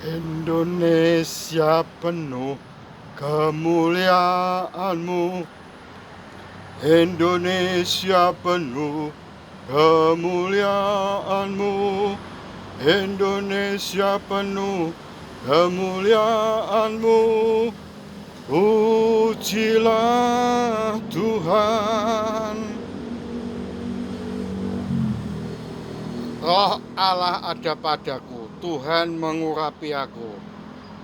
Indonesia penuh kemuliaan-Mu. Indonesia penuh kemuliaan-Mu. Indonesia penuh kemuliaan-Mu. Pujilah Tuhan. Roh Allah ada padaku, Tuhan mengurapi aku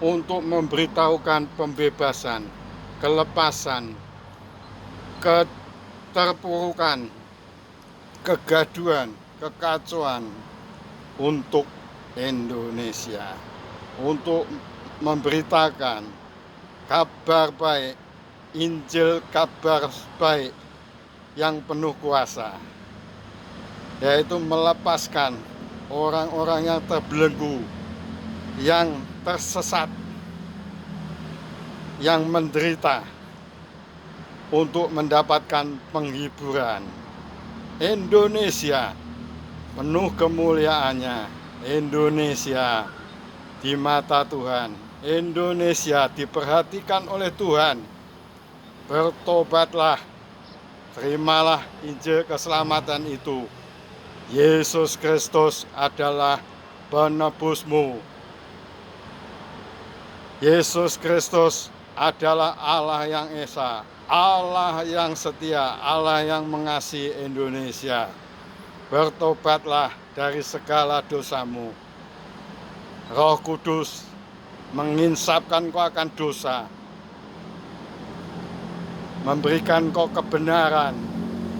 untuk memberitahukan pembebasan, kelepasan, keterpurukan, kegaduhan, kekacauan untuk Indonesia, untuk memberitakan kabar baik, Injil kabar baik yang penuh kuasa, yaitu melepaskan orang-orang yang terbelenggu, yang tersesat, yang menderita, untuk mendapatkan penghiburan. Indonesia penuh kemuliaannya. Indonesia di mata Tuhan. Indonesia diperhatikan oleh Tuhan. Bertobatlah, terimalah Injil keselamatan itu. Yesus Kristus adalah penebusmu. Yesus Kristus adalah Allah yang esa, Allah yang setia, Allah yang mengasihi Indonesia. Bertobatlah dari segala dosamu. Roh Kudus menginsapkan kau akan dosa, memberikan kau kebenaran,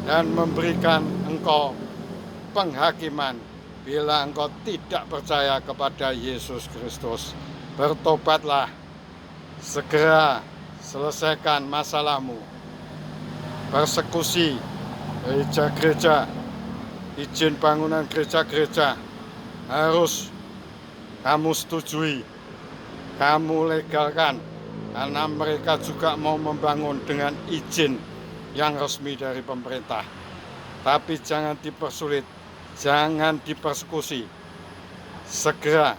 dan memberikan engkau penghakiman bila engkau tidak percaya kepada Yesus Kristus. Bertobatlah, segera selesaikan masalahmu. Persekusi gereja-gereja, izin bangunan gereja-gereja harus kamu setujui, kamu legalkan, karena mereka juga mau membangun dengan izin yang resmi dari pemerintah. Tapi jangan dipersulit, jangan dipersekusi. Segera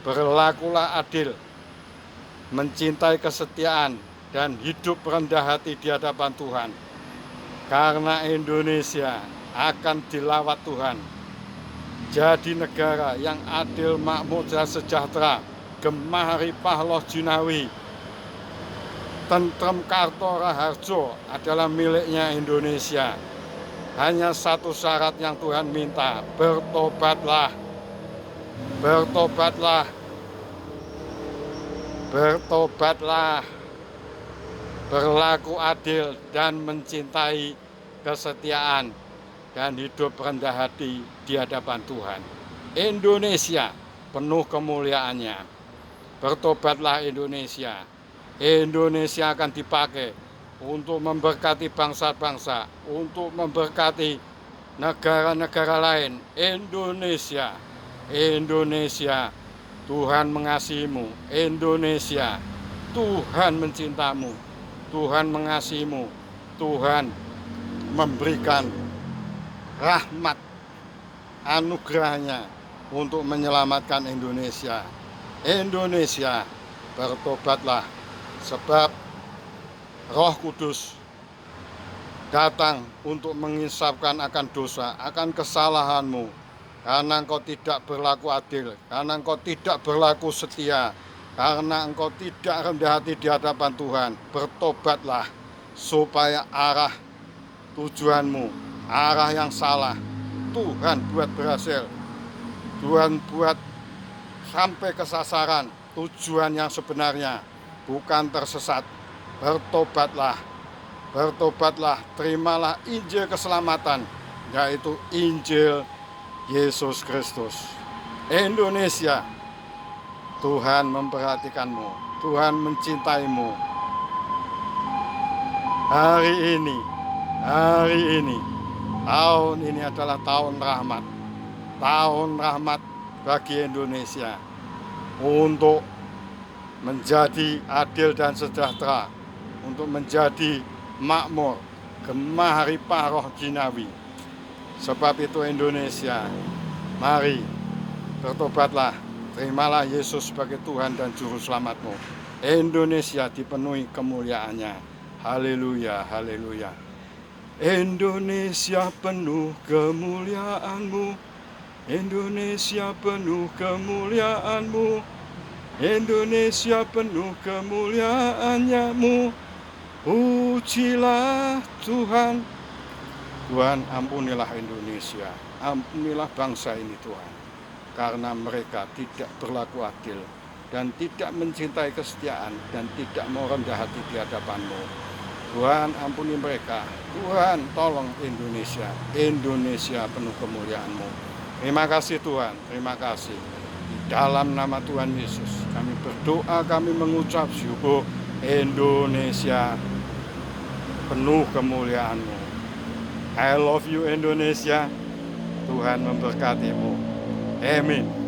berlakulah adil, mencintai kesetiaan, dan hidup rendah hati di hadapan Tuhan. Karena Indonesia akan dilawat Tuhan. Jadi negara yang adil, makmur, dan sejahtera, gemah ripah loh jinawi, tentrem karto raharjo adalah miliknya Indonesia. Hanya satu syarat yang Tuhan minta, bertobatlah. Bertobatlah. Bertobatlah. Berlaku adil dan mencintai kesetiaan dan hidup rendah hati di hadapan Tuhan. Indonesia penuh kemuliaannya. Bertobatlah Indonesia. Indonesia akan dipakai untuk memberkati bangsa-bangsa, untuk memberkati negara-negara lain. Indonesia, Indonesia, Tuhan mengasihimu. Indonesia, Tuhan mencintamu. Tuhan mengasihimu. Tuhan memberikan rahmat anugerahnya untuk menyelamatkan Indonesia. Indonesia, bertobatlah, sebab Roh Kudus datang untuk menginsapkan akan dosa, akan kesalahanmu, karena engkau tidak berlaku adil, karena engkau tidak berlaku setia, karena engkau tidak rendah hati di hadapan Tuhan. Bertobatlah supaya arah tujuanmu, arah yang salah, Tuhan buat berhasil. Tuhan buat sampai ke sasaran, tujuan yang sebenarnya, bukan tersesat. Bertobatlah, bertobatlah, terimalah Injil keselamatan, yaitu Injil Yesus Kristus. Indonesia, Tuhan memperhatikanmu, Tuhan mencintaimu. Hari ini, tahun ini adalah tahun rahmat bagi Indonesia untuk menjadi adil dan sejahtera, untuk menjadi makmur, gemah ripah roh jinawi. Sebab itu Indonesia, mari bertobatlah, Terimalah Yesus sebagai Tuhan dan Juru Selamatmu. Indonesia dipenuhi kemuliaannya. Haleluya, haleluya. Indonesia penuh kemuliaanmu. Indonesia penuh kemuliaanmu. Indonesia penuh kemuliaannya-Mu. Pujilah Tuhan. Tuhan, ampunilah Indonesia. Ampunilah bangsa ini Tuhan. Karena mereka tidak berlaku adil dan tidak mencintai kesetiaan dan tidak mau rendah hati di hadapan-Mu. Tuhan, ampuni mereka. Tuhan, tolong Indonesia. Indonesia penuh kemuliaan-Mu. Terima kasih Tuhan, terima kasih. Di dalam nama Tuhan Yesus, kami berdoa, kami mengucap syukur. Indonesia penuh kemuliaan-Mu. I love you Indonesia. Tuhan memberkati-Mu. Amin.